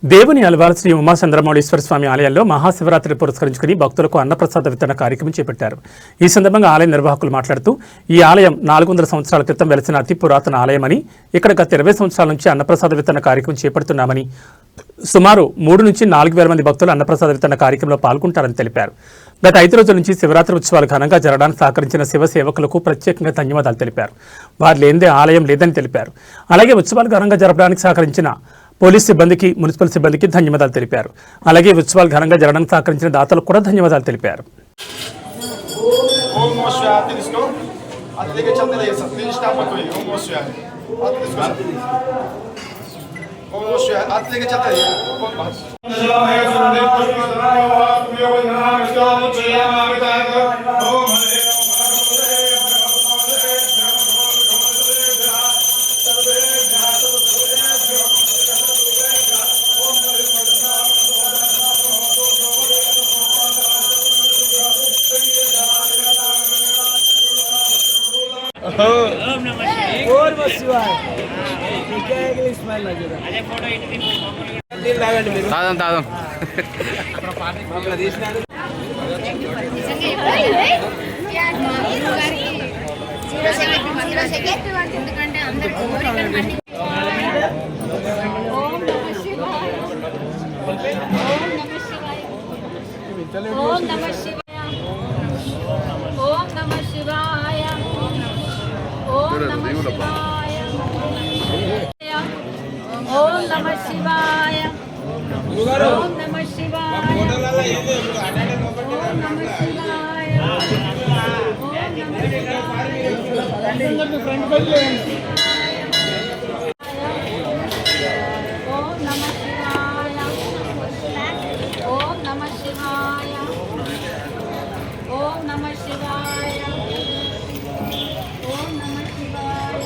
దేవుని అల్వాల్ శ్రీ ఉమాచంద్రమౌళీశ్వర స్వామి ఆలయంలో మహాశివరాత్రి పురస్కరించుకుని భక్తులకు అన్నప్రసాద వితరణ కార్యక్రమం చేపట్టారు. ఈ సందర్భంగా ఆలయ నిర్వాహకులు మాట్లాడుతూ ఈ ఆలయం 400 సంవత్సరాల క్రితం వెలిసిన అతి పురాతన ఆలయమని, ఇక్కడ గత 20 సంవత్సరాల నుంచి అన్నప్రసాద వితరణ కార్యక్రమం చేపడుతున్నామని, సుమారు 3 నుంచి 4 వేల మంది భక్తులు అన్నప్రసాద వితరణ కార్యక్రమంలో పాల్గొంటారని తెలిపారు. గత 5 రోజుల నుంచి శివరాత్రి ఉత్సవాలు ఘనంగా జరగడానికి సహకరించిన శివ సేవకులకు ప్రత్యేకంగా ధన్యవాదాలు తెలిపారు. వారు లేనిదే ఆలయం లేదని తెలిపారు. అలాగే ఉత్సవాలు ఘనంగా జరపడానికి సహకరించిన పోలీస్ సిబ్బందికి, మున్సిపల్ సిబ్బందికి ధన్యవాదాలు తెలిపారు. అలాగే ఉత్సవాలు ఘనంగా జరగడానికి సహకరించిన దాతలకు కూడా ధన్యవాదాలు తెలిపారు. తాదం ఓం నమః శివాయ, ఓం నమః శివాయ, ఓం నమః శివాయ, ఓం నమః శివాయ, ఓం నమః శివాయ, ఓం నమః శివాయ, ఓం నమః శివాయ, ఓం నమః శివాయ, ఓం నమః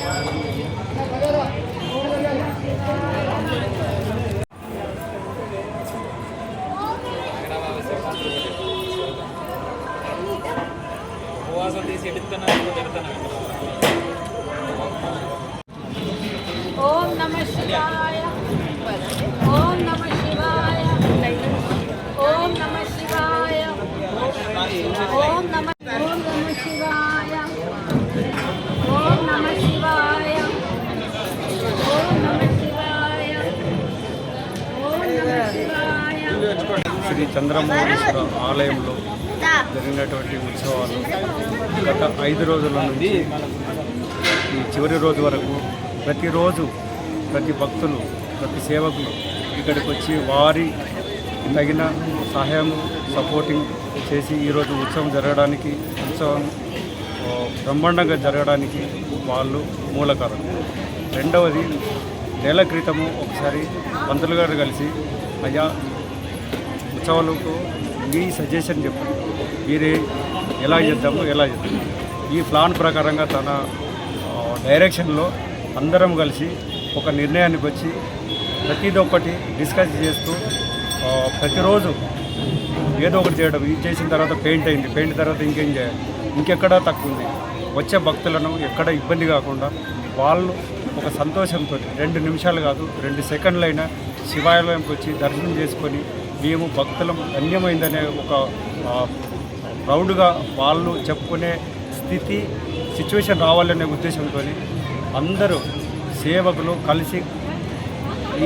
శివాయ, ఓం నమః శివాయ, ఓం నమః శివాయ, ఓం నమః శివాయ, ఓం నమః శివాయ, ఓం నమః శివాయ, ఓం నమః శివాయ, ఓం నమః శివాయ. శ్రీ చంద్రమౌళీశ్వర ఆలయంలో జరిగినటువంటి ఉత్సవాలు గత 5 రోజుల నుంచి ఈ చివరి రోజు వరకు ప్రతిరోజు ప్రతి భక్తులు, ప్రతి సేవకులు ఇక్కడికి వచ్చి వారి తగిన సహాయం, సపోర్టింగ్ చేసి ఈరోజు ఉత్సవం జరగడానికి, ఉత్సవం బ్రహ్మాండంగా జరగడానికి వాళ్ళు మూలకారం. రెండవది, నెల క్రితము ఒకసారి పంతులు గారు కలిసి, అయ్యా ఉత్సవాలకు మీ సజెషన్ చెప్పండి, మీరే ఎలా చేద్దాము. ఈ ప్లాన్ ప్రకారంగా తన డైరెక్షన్లో అందరం కలిసి ఒక నిర్ణయానికి వచ్చి ప్రతిదీ ఒక్కటి డిస్కస్ చేస్తూ ప్రతిరోజు ఏదో ఒకటి చేయడం. ఇది చేసిన తర్వాత పెయింట్ అయింది, పెయింట్ తర్వాత ఇంకేం చేయాలి, ఇంకెక్కడా తక్కువ ఉంది, వచ్చే భక్తులను ఎక్కడ ఇబ్బంది కాకుండా వాళ్ళు ఒక సంతోషంతో 2 నిమిషాలు కాదు 2 సెకండ్లైనా శివాలయంకి వచ్చి దర్శనం చేసుకొని మేము భక్తులం ధన్యమైందనే ఒక ప్రౌడ్గా వాళ్ళు చెప్పుకునే సిచ్యువేషన్ రావాలనే ఉద్దేశంతో అందరూ సేవకులు కలిసి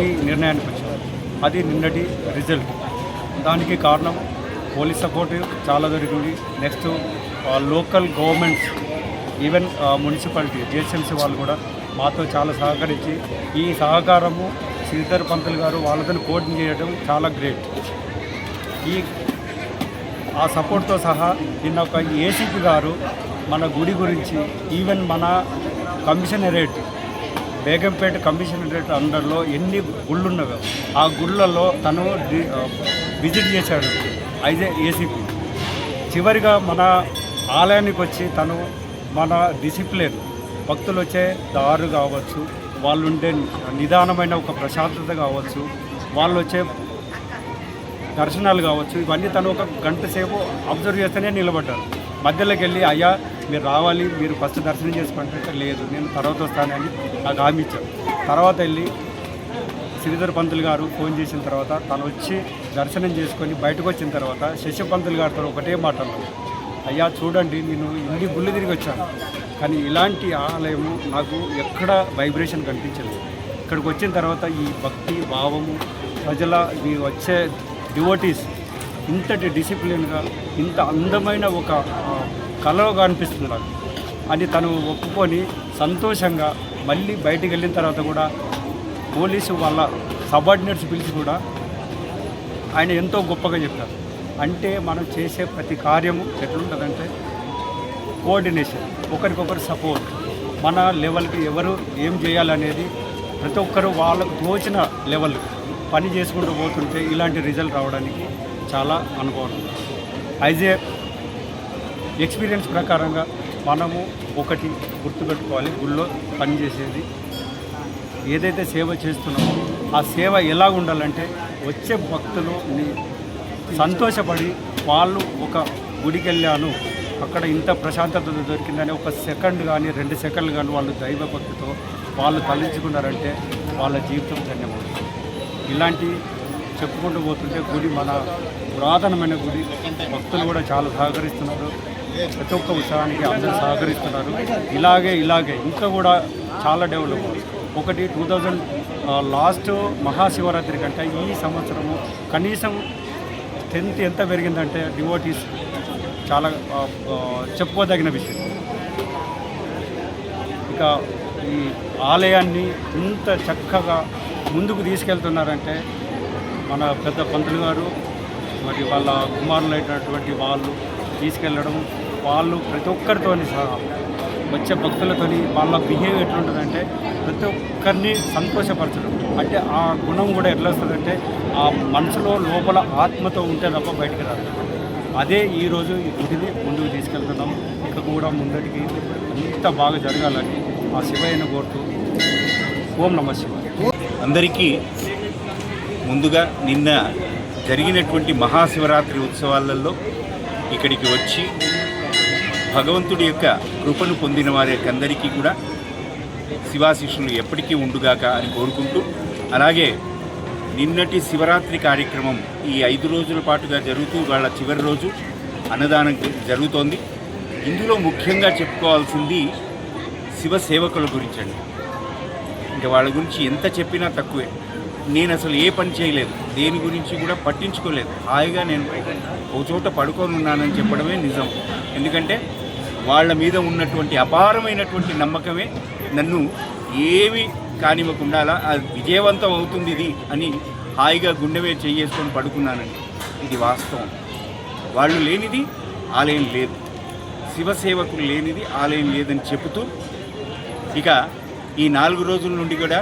ఈ నిర్ణయానికి వచ్చారు. అది నిన్నటి రిజల్ట్. దానికి కారణం పోలీస్ సపోర్ట్ చాలా దొరికింది. Next local governments, even municipality, GHMC వాళ్ళు కూడా మాతో చాలా సహకరించి, ఈ సహకారము శ్రీధర్ పంతులు గారు వాళ్ళతో కోఆర్డినేట్ చేయడం చాలా గ్రేట్. ఆ సపోర్ట్తో సహా నిన్న ఒక ఏసీపీ గారు మన గుడి గురించి, ఈవెన్ మన కమిషనరేట్, బేగంపేట కమిషనరేట్ అండర్లో ఎన్ని గుళ్ళు ఉన్నవో ఆ గుళ్ళల్లో తను విజిట్ చేశాడు ఏసీపీ. చివరిగా మన ఆలయానికి వచ్చి తను మన డిసిప్లిన్, భక్తులు వచ్చే దారు కావచ్చు, వాళ్ళు ఉండే నిదానమైన ఒక ప్రశాంతత కావచ్చు, వాళ్ళు వచ్చే దర్శనాలు కావచ్చు, ఇవన్నీ తను ఒక గంట సేపు అబ్జర్వ్ చేస్తేనే నిలబడ్డారు. మధ్యలోకి వెళ్ళి, అయ్యా మీరు రావాలి, మీరు ఫస్ట్ దర్శనం చేసుకుంటే లేదు, నేను తర్వాత వస్తానని నాకు హామీ ఇచ్చాను. తర్వాత వెళ్ళి శ్రీధర్ పంతులు గారు ఫోన్ చేసిన తర్వాత తను వచ్చి దర్శనం చేసుకొని బయటకు వచ్చిన తర్వాత శశి పంతులు గారితో ఒకటే మాట అన్నాడు, అయ్యా చూడండి నేను ఇన్ని గుళ్ళు తిరిగి వచ్చాను, కానీ ఇలాంటి ఆలయము నాకు ఎక్కడ వైబ్రేషన్ కనిపించలేదు. ఇక్కడికి వచ్చిన తర్వాత ఈ భక్తి భావము ప్రజల ఈ వచ్చే డివోటీస్ ఇంతటి డిసిప్లిన్గా ఇంత అందమైన ఒక కళగా అనిపిస్తుంది నాకు అని తను ఒప్పుకొని సంతోషంగా మళ్ళీ బయటికి వెళ్ళిన తర్వాత కూడా పోలీసు వాళ్ళ సబార్డినేట్స్ పిలిచి కూడా ఆయన ఎంతో గొప్పగా చెప్పారు. అంటే మనం చేసే ప్రతి కార్యము ఎట్లుంటుందంటే కోఆర్డినేషన్, ఒకరికొకరు సపోర్ట్, మన లెవెల్కి ఎవరు ఏం చేయాలనేది ప్రతి ఒక్కరు వాళ్ళకు తోచిన లెవెల్ పని చేసుకుంటూ పోతుంటే ఇలాంటి రిజల్ట్ రావడానికి చాలా అనుభవం. యాజ్ ఏ ఎక్స్పీరియన్స్ ప్రకారంగా మనము ఒకటి గుర్తుపెట్టుకోవాలి, గుళ్ళో పనిచేసేది ఏదైతే సేవ చేస్తున్నామో ఆ సేవ ఎలా ఉండాలంటే వచ్చే భక్తులు సంతోషపడి వాళ్ళు ఒక గుడికి వెళ్ళాను అక్కడ ఇంత ప్రశాంతత దొరికిందని ఒక సెకండ్ కానీ 2 సెకండ్లు కానీ వాళ్ళు దైవభక్తితో వాళ్ళు తలంచుకున్నారంటే వాళ్ళ జీవితం ధన్యమవుతుంది. ఇలాంటి చెప్పుకుంటూ పోతుంటే గుడి మన పురాతనమైన గుడి, భక్తులు కూడా చాలా సహకరిస్తున్నారు, ప్రతి ఒక్క ఉత్సవానికి అందరూ సహకరిస్తున్నారు. ఇలాగే ఇంకా కూడా చాలా డెవలప్. ఒకటి 2000 లాస్ట్ మహాశివరాత్రి కంటే ఈ సంవత్సరము కనీసం 10th ఎంత పెరిగిందంటే డివోటీస్ చాలా చెప్పుకోదగిన విషయం. ఇక ఈ ఆలయాన్ని ఇంత చక్కగా ముందుకు తీసుకెళ్తున్నారంటే మన పెద్ద పంతులు గారు మరి వాళ్ళ కుమారులైనటువంటి వాళ్ళు తీసుకెళ్ళడం, వాళ్ళు ప్రతి ఒక్కరితోని సహా వచ్చే భక్తులతోని వాళ్ళ బిహేవ్ ఎట్లుంటుందంటే ప్రతి ఒక్కరిని సంతోషపరచడం. అంటే ఆ గుణం కూడా ఎట్లా వస్తుందంటే ఆ మనసులో లోపల ఆత్మతో ఉంటే తప్ప బయటికి రాదు. అదే ఈరోజు ఈ గుడిని ముందుకు తీసుకెళ్తున్నాం. ఇక కూడా ముందటికి అంత బాగా జరగాలని ఆ శివయ్యను కోరుతూ ఓం నమః శివాయ. అందరికీ ముందుగా నిన్న జరిగినటువంటి మహాశివరాత్రి ఉత్సవాలలో ఇక్కడికి వచ్చి భగవంతుడి యొక్క కృపను పొందిన వారి అందరికీ కూడా శివాశిష్యులు ఎప్పటికీ ఉండుగాక అని కోరుకుంటూ, అలాగే నిన్నటి శివరాత్రి కార్యక్రమం ఈ 5 రోజుల పాటుగా జరుగుతూ వాళ్ళ చివరి రోజు అన్నదానం జరుగుతోంది. ఇందులో ముఖ్యంగా చెప్పుకోవాల్సింది శివ సేవకుల గురించి అండి. ఇంకా వాళ్ళ గురించి ఎంత చెప్పినా తక్కువే. నేను అసలు ఏ పని చేయలేదు, దేని గురించి కూడా పట్టించుకోలేదు, హాయిగా నేను ఒక చోట పడుకొని ఉన్నానని చెప్పడమే నిజం. ఎందుకంటే వాళ్ళ మీద ఉన్నటువంటి అపారమైనటువంటి నమ్మకమే నన్ను ఏమి కానివ్వకుండా అలా విజయవంతం అవుతుంది ఇది అని హాయిగా గుండెవే చేసుకొని పడుకున్నానండి. ఇది వాస్తవం. వాళ్ళు లేనిది ఆలయం లేదు, శివసేవకులు లేనిది ఆలయం లేదని చెబుతూ, ఇక ఈ 4 రోజుల నుండి కూడా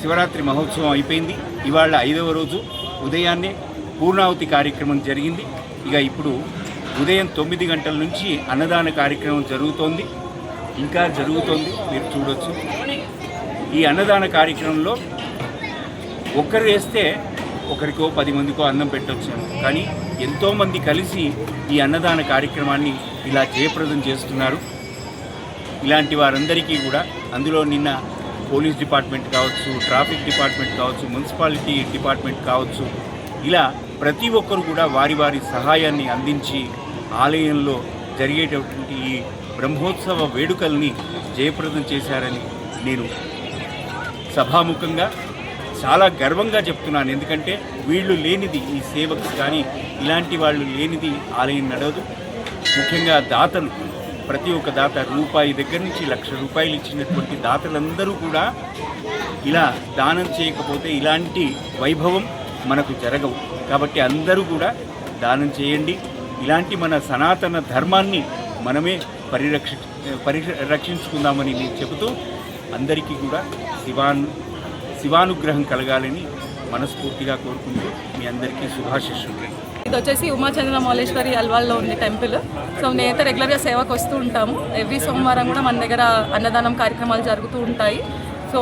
శివరాత్రి మహోత్సవం అయిపోయింది. ఇవాళ 5వ రోజు ఉదయాన్నే పూర్ణాహుతి కార్యక్రమం జరిగింది. ఇక ఇప్పుడు ఉదయం 9 గంటల నుంచి అన్నదాన కార్యక్రమం జరుగుతోంది, ఇంకా జరుగుతోంది, మీరు చూడొచ్చు. ఈ అన్నదాన కార్యక్రమంలో ఒక్కరు వేస్తే ఒకరికో 10 మందికో అన్నం పెట్టొచ్చాను, కానీ ఎంతోమంది కలిసి ఈ అన్నదాన కార్యక్రమాన్ని ఇలా జయప్రదం చేస్తున్నారు. ఇలాంటి వారందరికీ కూడా అందులో నిన్న పోలీస్ డిపార్ట్మెంట్ కావచ్చు, ట్రాఫిక్ డిపార్ట్మెంట్ కావచ్చు, మున్సిపాలిటీ డిపార్ట్మెంట్ కావచ్చు, ఇలా ప్రతి ఒక్కరు కూడా వారి వారి సహాయాన్ని అందించి ఆలయంలో జరిగేటటువంటి ఈ బ్రహ్మోత్సవ వేడుకల్ని జయప్రదం చేశారని నేను సభాముఖంగా చాలా గర్వంగా చెప్తున్నాను. ఎందుకంటే వీళ్ళు లేనిది ఈ సేవకు కానీ ఇలాంటి వాళ్ళు లేనిది ఆలయం నడవదు. ముఖ్యంగా దాతలు, ప్రతి ఒక్క దాత రూపాయి దగ్గర నుంచి 1,00,000 రూపాయలు ఇచ్చినటువంటి దాతలందరూ కూడా ఇలా దానం చేయకపోతే ఇలాంటి వైభవం మనకు జరగవు. కాబట్టి అందరూ కూడా దానం చేయండి. ఇలాంటి మన సనాతన ధర్మాన్ని మనమే పరిరక్షించుకుందామని నేను చెబుతూ అందరికీ కూడా శివానుగ్రహం కలగాలని మనస్ఫూర్తిగా కోరుకుంటూ మీ అందరికీ శుభాశిష్యులు. ఇది వచ్చేసి ఉమాచంద్ర మౌళేశ్వరి అల్వాల్లో ఉంది టెంపుల్. సో నేనైతే రెగ్యులర్గా సేవకు వస్తూ ఉంటాము. ఎవ్రీ సోమవారం కూడా మన దగ్గర అన్నదానం కార్యక్రమాలు జరుగుతూ ఉంటాయి. సో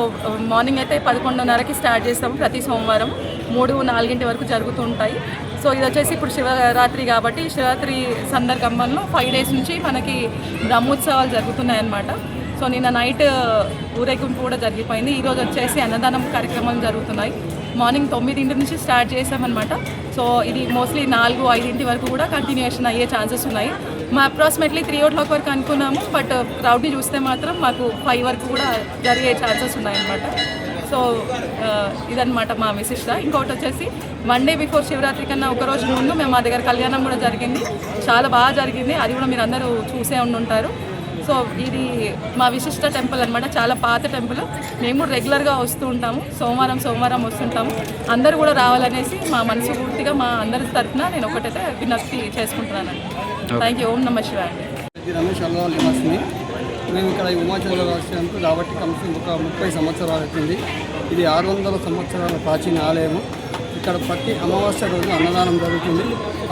మార్నింగ్ అయితే 11:30కి స్టార్ట్ చేస్తాము. ప్రతి సోమవారం 3-4 వరకు జరుగుతూ ఉంటాయి. సో ఇది వచ్చేసి ఇప్పుడు శివరాత్రి కాబట్టి శివరాత్రి సందర్భంలో 5 days నుంచి మనకి బ్రహ్మోత్సవాలు జరుగుతున్నాయన్నమాట. సో నిన్న నైట్ ఊరేగింపు కూడా జరిగిపోయింది. ఈరోజు వచ్చేసి అన్నదానం కార్యక్రమాలు జరుగుతున్నాయి. మార్నింగ్ 9 నుంచి స్టార్ట్ చేసామన్నమాట. సో ఇది మోస్ట్లీ 4-5 వరకు కూడా కంటిన్యూషన్ అయ్యే ఛాన్సెస్ ఉన్నాయి. మా అప్రాక్సిమేట్లీ 3 o'clock వరకు అనుకున్నాము, బట్ క్రౌడ్ని చూస్తే మాత్రం మాకు 5 వరకు కూడా జరిగే ఛాన్సెస్ ఉన్నాయన్నమాట. సో ఇదన్నమాట మా విశిష్ట. ఇంకొకటి వచ్చేసి 1 day బిఫోర్ శివరాత్రి కన్నా ఒక రోజు ముందు మేము మా దగ్గర కళ్యాణం కూడా జరిగింది, చాలా బాగా జరిగింది. అది కూడా మీరు అందరూ చూసే ఉంటారు. సో ఇది మా విశిష్ట టెంపుల్ అనమాట, చాలా పాత టెంపుల్. మేము కూడా రెగ్యులర్గా వస్తూ ఉంటాము, సోమవారం వస్తుంటాము. అందరూ కూడా రావాలనేసి మా మనసు పూర్తిగా మా అందరి తరఫున నేను ఒకటైతే విజ్ఞప్తి చేసుకుంటున్నానండి. Thank you. ఓం నమః శివాయ. రమేష్ అల్వాల్ నివాసిని. మేము ఇక్కడ ఉమాచంద్ర రాష్ట్రానికి రాబట్టి కమిషన్ ఒక 30 సంవత్సరాలు అవుతుంది. ఇది 600 సంవత్సరాల ప్రాచీన ఆలయము. ఇక్కడ ప్రతి అమావాస్య రోజు అన్నదానం జరుగుతుంది.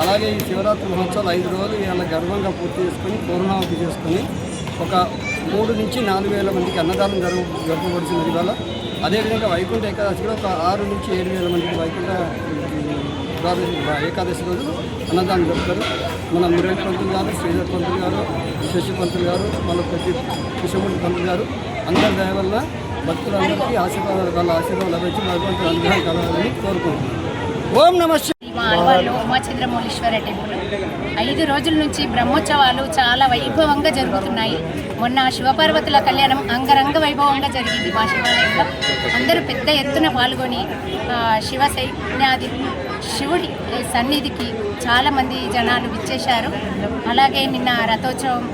అలాగే ఈ శివరాత్రి మహోత్సవాలు 5 రోజులు ఇలా గర్వంగా పూర్తి చేసుకొని పూర్ణావతి చేసుకొని ఒక 3 నుంచి 4 వేల మందికి అన్నదానం జరపబడుతుంది ఇవాళ. అదేవిధంగా వైకుంఠ ఏకాదశి కూడా ఒక 6 నుంచి 7 వేల మందికి వైకుంఠ ఏకాదశి రోజు అన్నదానం జరుపుతారు. మన మురళి పంతులు గారు, శ్రీధర్ పంతులు గారు, శశి పంతులు గారు, మన ప్రతి కృష్ణమూర్తి పంతులు గారు అందరి దయ వల్ల భక్తులందరికీ వాళ్ళ ఆశీర్వాదం లభించి భగవంతుడు అనుగ్రహం కలగాలని కోరుకుంటున్నాను. ఓం నమః శివాయ. మా అల్వాల్లో ఉమాచంద్రమౌళీశ్వర టెంపుల్ 5 రోజుల నుంచి బ్రహ్మోత్సవాలు చాలా వైభవంగా జరుగుతున్నాయి. మొన్న శివపార్వతుల కళ్యాణం అంగరంగ వైభవంగా జరిగింది మా శివాలయంలో. అందరూ పెద్ద ఎత్తున పాల్గొని శివుడి సన్నిధికి చాలామంది జనాలు విచ్చేశారు. అలాగే నిన్న రథోత్సవం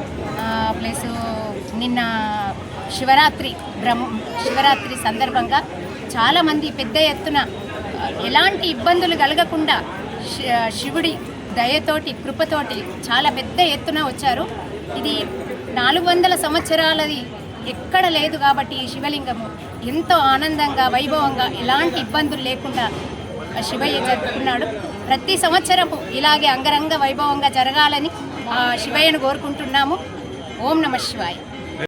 ప్లస్ నిన్న శివరాత్రి సందర్భంగా చాలామంది పెద్ద ఎత్తున ఎలాంటి ఇబ్బందులు కలగకుండా శివుడి దయతోటి కృపతోటి చాలా పెద్ద ఎత్తున వచ్చారు. ఇది 400 సంవత్సరాలది ఎక్కడ లేదు కాబట్టి ఈ శివలింగము ఎంతో ఆనందంగా వైభవంగా ఎలాంటి ఇబ్బందులు లేకుండా శివయ్య జరుపుకున్నాడు. ప్రతి సంవత్సరము ఇలాగే అంగరంగ వైభవంగా జరగాలని శివయ్యను కోరుకుంటున్నాము. ఓం నమః శివాయ.